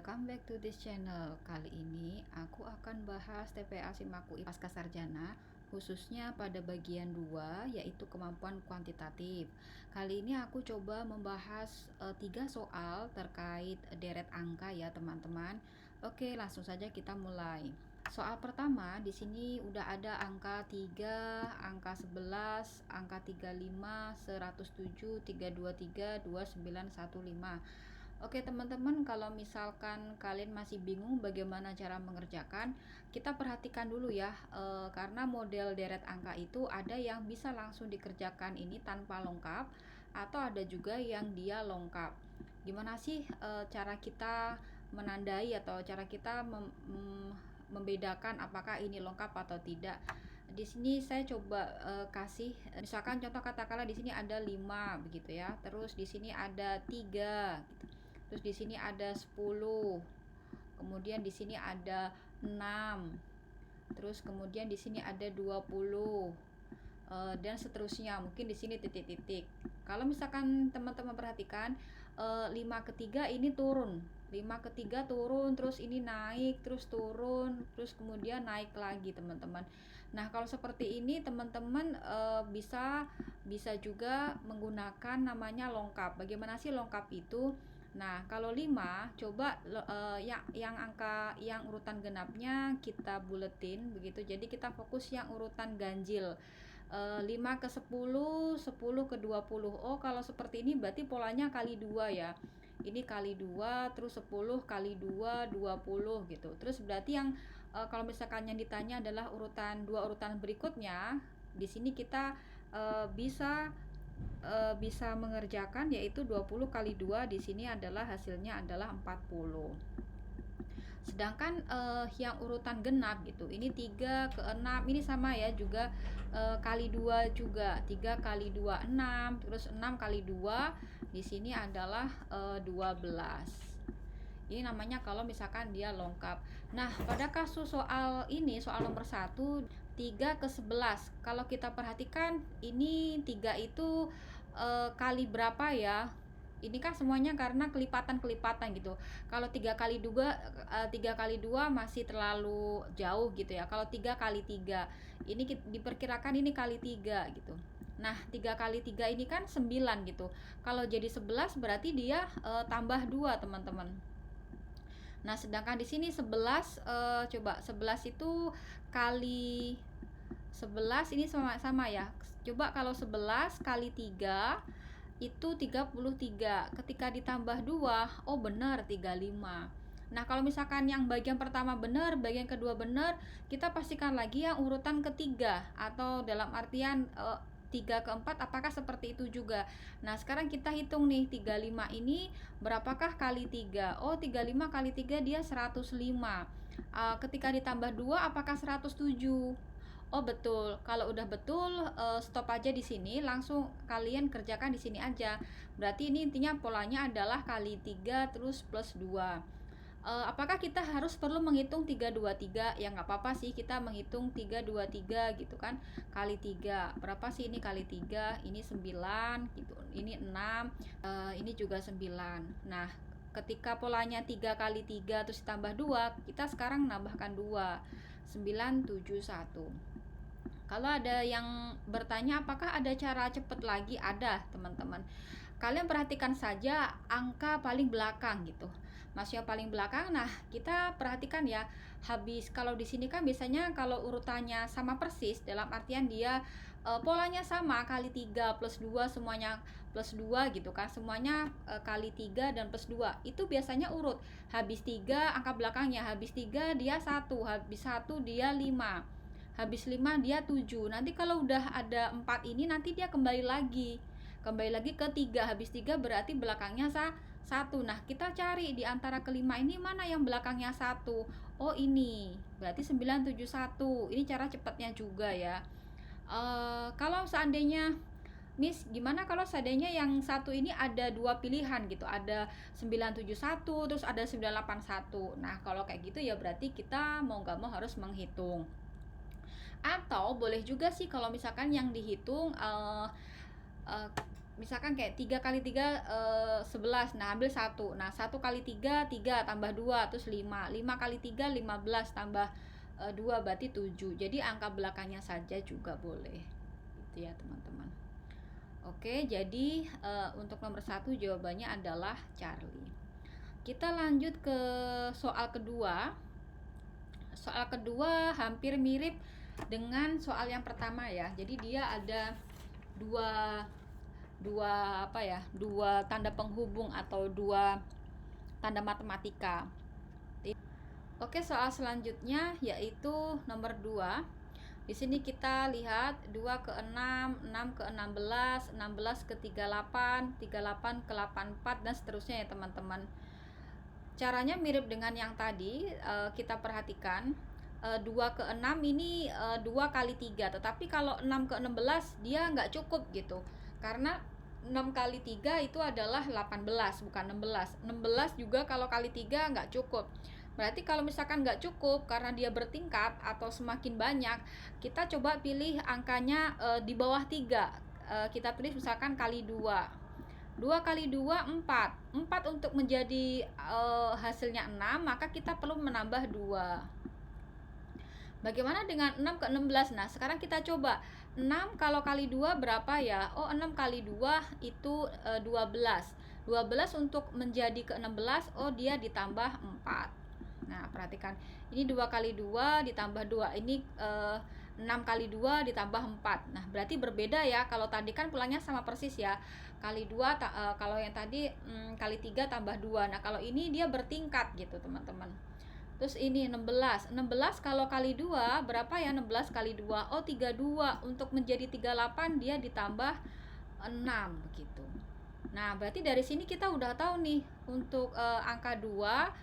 Welcome back to this channel. Kali ini aku akan bahas TPA Simaku Pasca Sarjana, khususnya pada bagian 2 yaitu kemampuan kuantitatif. Kali ini aku coba membahas 3 soal terkait deret angka ya teman-teman. Oke, langsung saja kita mulai. Soal pertama di sini udah ada angka 3, angka 11, angka 35, 107, 323, 2915. Oke teman-teman, kalau misalkan kalian masih bingung bagaimana cara mengerjakan, kita perhatikan dulu ya, karena model deret angka itu ada yang bisa langsung dikerjakan ini tanpa lengkap, atau ada juga yang dia lengkap. Gimana sih cara kita menandai atau cara kita membedakan apakah ini lengkap atau tidak? Di sini saya coba kasih misalkan contoh, katakanlah di sini ada 5 begitu ya. Terus di sini ada 3 gitu. Terus di sini ada 10. Kemudian di sini ada 6. Terus kemudian di sini ada 20. Dan seterusnya, mungkin di sini titik-titik. Kalau misalkan teman-teman perhatikan 5 ke 3 ini turun, 5 ke 3 turun, terus ini naik, terus turun, terus kemudian naik lagi teman-teman. Nah kalau seperti ini teman-teman bisa juga menggunakan namanya lengkap. Bagaimana sih lengkap itu? Nah kalau 5 coba yang angka yang urutan genapnya kita buletin begitu, jadi kita fokus yang urutan ganjil. 5 ke 10, 10 ke 20. Oh kalau seperti ini berarti polanya kali 2 ya, ini kali 2, terus 10 kali 2, 20 gitu. Terus berarti yang kalau misalkan yang ditanya adalah urutan 2 urutan berikutnya, di sini kita bisa mengerjakan yaitu 20 kali 2, di sini adalah hasilnya adalah 40. Sedangkan yang urutan genap gitu, ini 3 ke 6 ini sama ya juga, kali 2 juga, 3 kali 2 6, terus 6 kali 2 di sini adalah 12. Ini namanya kalau misalkan dia lengkap. Nah pada kasus soal ini, soal nomor 1, 3 ke 11, kalau kita perhatikan ini 3 itu kali berapa ya, ini kan semuanya karena kelipatan-kelipatan gitu. Kalau 3 kali 2, 3 kali 2 masih terlalu jauh gitu ya. Kalau 3 kali 3 ini diperkirakan ini kali 3 gitu. Nah 3 kali 3 ini kan 9 gitu. Kalau jadi 11 berarti dia tambah 2 teman-teman. Nah sedangkan di sini 11, coba 11 itu kali 11 ini sama ya. Coba kalau 11 kali 3 itu 33. Ketika ditambah 2, oh benar 35. Nah kalau misalkan yang bagian pertama benar, bagian kedua benar, kita pastikan lagi yang urutan ketiga, atau dalam artian 3 ke 4 apakah seperti itu juga. Nah sekarang kita hitung nih, 35 ini berapakah kali 3? Oh 35 kali 3 dia 105. Ketika ditambah 2 apakah 107? Oh betul, kalau udah betul stop aja di sini, langsung kalian kerjakan di sini aja. Berarti ini intinya polanya adalah kali 3 terus plus 2. Apakah kita harus perlu menghitung 3 2 3? Ya nggak apa-apa sih, kita menghitung 3 2 3 gitu kan. Kali 3, berapa sih ini kali 3? Ini 9 gitu. Ini 6, ini juga 9. Nah, ketika polanya 3 kali 3 terus tambah 2, kita sekarang nambahkan 2. 9 7 1. Kalau ada yang bertanya apakah ada cara cepat lagi, ada teman-teman. Kalian perhatikan saja angka paling belakang gitu, masih yang paling belakang. Nah kita perhatikan ya, habis kalau di sini kan biasanya kalau urutannya sama persis, dalam artian dia polanya sama, kali 3 plus 2 semuanya plus 2 gitu kan, semuanya kali 3 dan plus 2 itu biasanya urut, habis 3 angka belakangnya, habis 3 dia 1, habis 1 dia 5, habis 5 dia 7. Nanti kalau udah ada 4 ini nanti dia kembali lagi ke 3, habis 3 berarti belakangnya 1. Nah kita cari di antara kelima ini mana yang belakangnya 1. Oh ini berarti 971. Ini cara cepatnya juga ya. Kalau seandainya Miss, gimana kalau seandainya yang satu ini ada 2 pilihan gitu, ada 971 terus ada 981. Nah kalau kayak gitu ya berarti kita mau nggak mau harus menghitung. Atau boleh juga sih kalau misalkan yang dihitung misalkan kayak 3 kali 3 11. Nah, ambil 1. Nah, 1 kali 3 3 tambah 2 terus 5. 5 kali 3 15 tambah 2 berarti 7. Jadi angka belakangnya saja juga boleh. Gitu ya, teman-teman. Oke, jadi untuk nomor 1 jawabannya adalah Charlie. Kita lanjut ke soal kedua. Soal kedua hampir mirip dengan soal yang pertama ya. Jadi dia ada dua tanda penghubung atau dua tanda matematika. Oke, soal selanjutnya yaitu nomor 2. Di sini kita lihat 2 ke 6, 6 ke 16, 16 ke 38, 38 ke 84 dan seterusnya ya, teman-teman. Caranya mirip dengan yang tadi, kita perhatikan 2 ke 6 ini 2 kali 3, tetapi kalau 6 ke 16 dia nggak cukup gitu. Karena 6 kali 3 itu adalah 18, bukan 16. 16 juga kalau kali 3 nggak cukup. Berarti kalau misalkan nggak cukup karena dia bertingkat atau semakin banyak, kita coba pilih angkanya di bawah 3. Kita tulis misalkan kali 2. 2 kali 2 4. 4 untuk menjadi hasilnya 6, maka kita perlu menambah 2. Bagaimana dengan 6 ke 16? Nah, sekarang kita coba. 6 kalau kali 2 berapa ya? Oh, 6 kali 2 itu 12. 12 untuk menjadi ke 16, oh dia ditambah 4. Nah, perhatikan. Ini 2 kali 2 ditambah 2. Ini 6 kali 2 ditambah 4. Nah, berarti berbeda ya. Kalau tadi kan pulangnya sama persis ya. Kali 2, kalau yang tadi kali 3 tambah 2. Nah, kalau ini dia bertingkat gitu, teman-teman. Terus ini 16. 16 kalau kali 2 berapa ya? 16 kali 2. Oh, 32. Untuk menjadi 38 dia ditambah 6 begitu. Nah, berarti dari sini kita udah tahu nih untuk angka 2,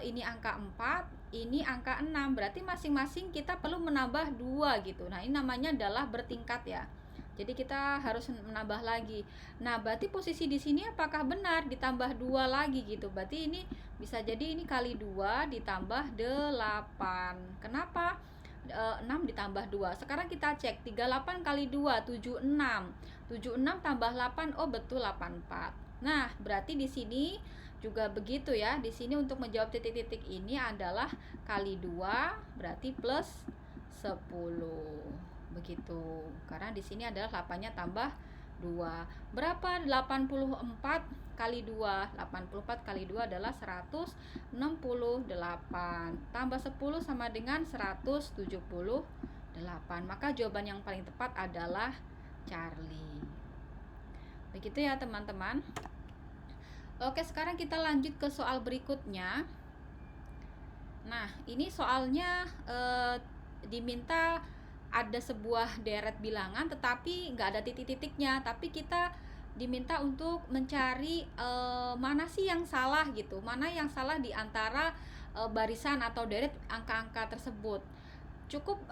ini angka 4, ini angka 6. Berarti masing-masing kita perlu menambah 2 gitu. Nah, ini namanya adalah bertingkat ya. Jadi kita harus menambah lagi. Nah, berarti posisi di sini apakah benar ditambah 2 lagi gitu. Berarti ini bisa jadi ini kali 2 ditambah 8. Kenapa? 6 ditambah 2. Sekarang kita cek 38 kali 2 76. 76 tambah 8, oh betul 84. Nah, berarti di sini juga begitu ya. Di sini untuk menjawab titik-titik ini adalah kali 2 berarti plus 10. Begitu. Karena di sini adalah 8-nya tambah 2. Berapa 84 kali 2? 84 kali 2 adalah 168. Tambah 10 sama dengan 178. Maka jawaban yang paling tepat adalah Charlie. Begitu ya, teman-teman. Oke, sekarang kita lanjut ke soal berikutnya. Nah, ini soalnya diminta ada sebuah deret bilangan tetapi nggak ada titik-titiknya, tapi kita diminta untuk mencari mana sih yang salah gitu, mana yang salah di antara barisan atau deret angka-angka tersebut. Cukup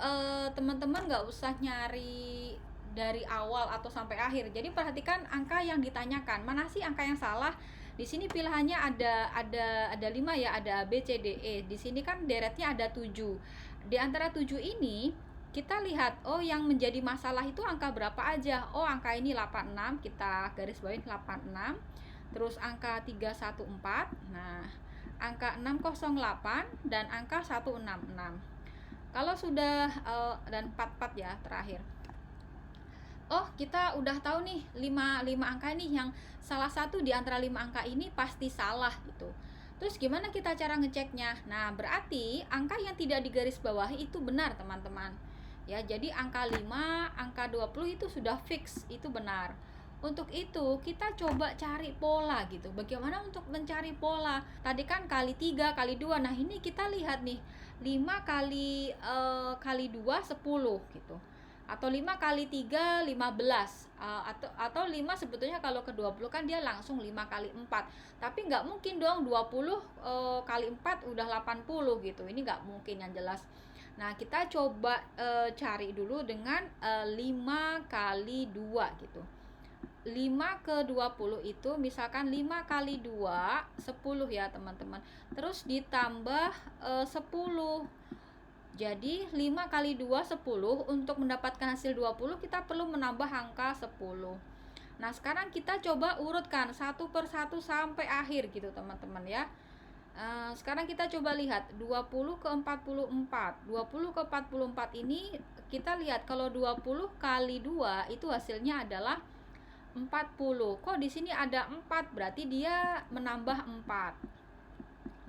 teman-teman nggak usah nyari dari awal atau sampai akhir. Jadi perhatikan angka yang ditanyakan, mana sih angka yang salah. Di sini pilihannya ada 5 ya, ada A, B, C, D, E. Di sini kan deretnya ada 7. Di antara 7 ini kita lihat, oh yang menjadi masalah itu angka berapa aja. Oh, angka ini 86, kita garis bawahi 86. Terus angka 314. Nah, angka 608 dan angka 166. Kalau sudah dan 44 ya terakhir. Oh, kita udah tahu nih 5 angka nih yang salah satu di antara 5 angka ini pasti salah gitu. Terus gimana kita cara ngeceknya? Nah, berarti angka yang tidak digaris bawahi itu benar, teman-teman. Ya, jadi angka 5, angka 20 itu sudah fix, itu benar. Untuk itu kita coba cari pola gitu. Bagaimana untuk mencari pola? Tadi kan kali 3 kali 2. Nah, ini kita lihat nih. 5 kali 2 10 gitu. Atau 5 kali 3 15. Atau 5 sebetulnya kalau ke 20 kan dia langsung 5 kali 4. Tapi nggak mungkin dong 20 kali 4 udah 80 gitu. Ini nggak mungkin yang jelas. Nah, kita coba cari dulu dengan 5 kali 2 gitu. 5 ke 20 itu misalkan 5 kali 2 10 ya, teman-teman. Terus ditambah 10. Jadi 5 kali 2 10. Untuk mendapatkan hasil 20 kita perlu menambah angka 10. Nah, sekarang kita coba urutkan satu per satu sampai akhir gitu teman-teman ya. Sekarang kita coba lihat 20 ke 44. 20 ke 44 ini kita lihat kalau 20 kali 2 itu hasilnya adalah 40. Kok di sini ada 4, berarti dia menambah 4.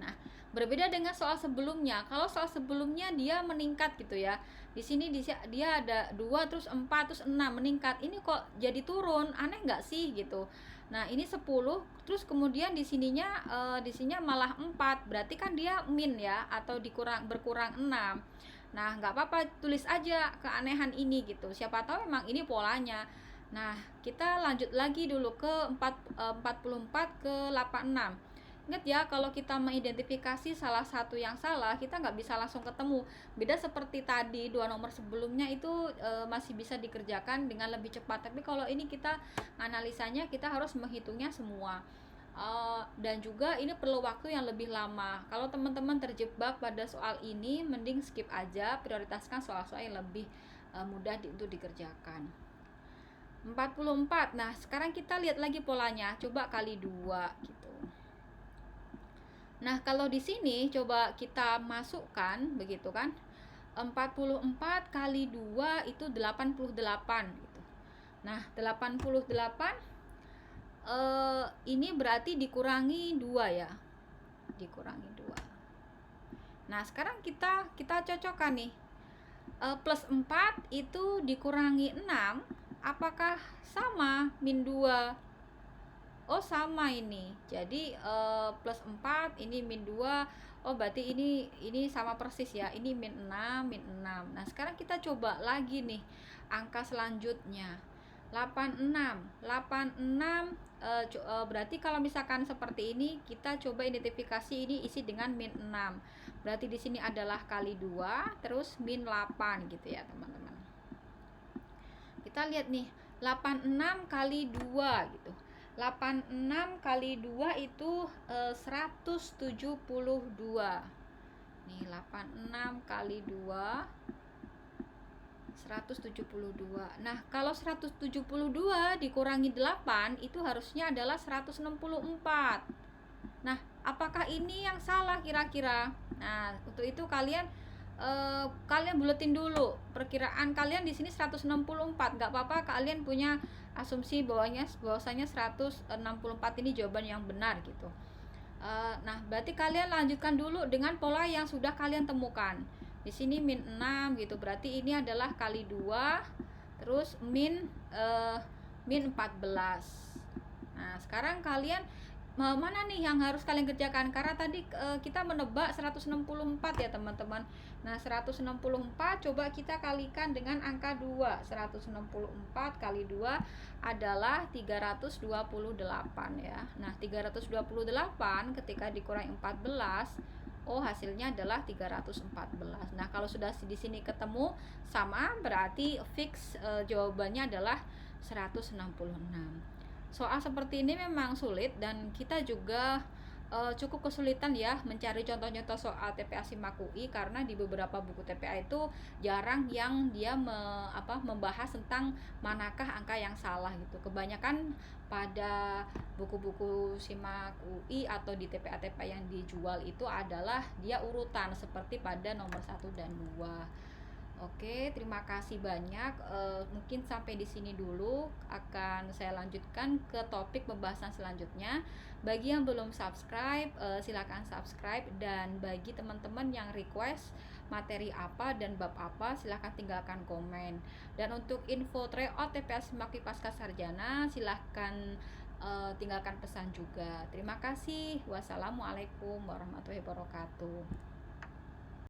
Nah, berbeda dengan soal sebelumnya. Kalau soal sebelumnya dia meningkat gitu ya. Di sini dia ada 2 terus 4 terus 6 meningkat. Ini kok jadi turun? Aneh nggak sih gitu. Nah, ini 10 terus kemudian di sininya malah 4. Berarti kan dia min ya atau berkurang 6. Nah, nggak apa-apa, tulis aja keanehan ini gitu. Siapa tahu memang ini polanya. Nah, kita lanjut lagi dulu ke 44 ke 86. Ingat ya, kalau kita mengidentifikasi salah satu yang salah, kita nggak bisa langsung ketemu. Beda seperti tadi, dua nomor sebelumnya itu masih bisa dikerjakan dengan lebih cepat. Tapi kalau ini kita analisanya, kita harus menghitungnya semua. Dan juga ini perlu waktu yang lebih lama. Kalau teman-teman terjebak pada soal ini, mending skip aja, prioritaskan soal-soal yang lebih mudah untuk dikerjakan. 44. Nah, sekarang kita lihat lagi polanya. Coba kali 2 gitu. Nah, kalau di sini coba kita masukkan begitu kan. 44 kali 2 itu 88 gitu. Nah, 88 ini berarti dikurangi 2 ya. Dikurangi 2. Nah, sekarang kita cocokkan nih. Plus 4 itu dikurangi 6, apakah sama min 2? Oh, sama ini. Jadi plus 4 ini min 2. Oh, berarti ini sama persis ya. Ini min 6, min 6. Nah, sekarang kita coba lagi nih angka selanjutnya. 86. 86 berarti kalau misalkan seperti ini, kita coba identifikasi ini isi dengan min 6. Berarti di sini adalah kali 2 terus min 8 gitu ya, teman-teman. Kita lihat nih, 86 kali 2 gitu. 86 kali 2 itu 172. Nih, 86 kali 2 172. Nah, kalau 172 dikurangi 8 itu harusnya adalah 164. Nah, apakah ini yang salah kira-kira? Nah, untuk itu kalian buletin dulu perkiraan kalian di sini 164. Nggak apa-apa, kalian punya asumsi bahwasanya 164 ini jawaban yang benar gitu. Nah, berarti kalian lanjutkan dulu dengan pola yang sudah kalian temukan. Di sini min 6 gitu, berarti ini adalah kali 2 terus min 14. Nah, sekarang kalian mana nih yang harus kalian kerjakan, karena tadi kita menebak 164 ya teman-teman. Nah, 164 coba kita kalikan dengan angka 2. 164 kali 2 adalah 328 ya. Nah, 328 ketika dikurangi 14, oh hasilnya adalah 314. Nah, kalau sudah di sini ketemu sama, berarti fix jawabannya adalah 166. Soal seperti ini memang sulit dan kita juga cukup kesulitan ya mencari contoh-contoh soal TPA Simak UI, karena di beberapa buku TPA itu jarang yang dia membahas tentang manakah angka yang salah gitu. Kebanyakan pada buku-buku Simak UI atau di TPA-TPA yang dijual itu adalah dia urutan seperti pada nomor 1 dan 2. Oke, terima kasih banyak. Mungkin sampai di sini dulu. Akan saya lanjutkan ke topik pembahasan selanjutnya. Bagi yang belum subscribe, silakan subscribe. Dan bagi teman-teman yang request materi apa dan bab apa, silakan tinggalkan komen. Dan untuk info tryout TPA Simak UI Pasca Sarjana, silakan tinggalkan pesan juga. Terima kasih. Wassalamualaikum warahmatullahi wabarakatuh.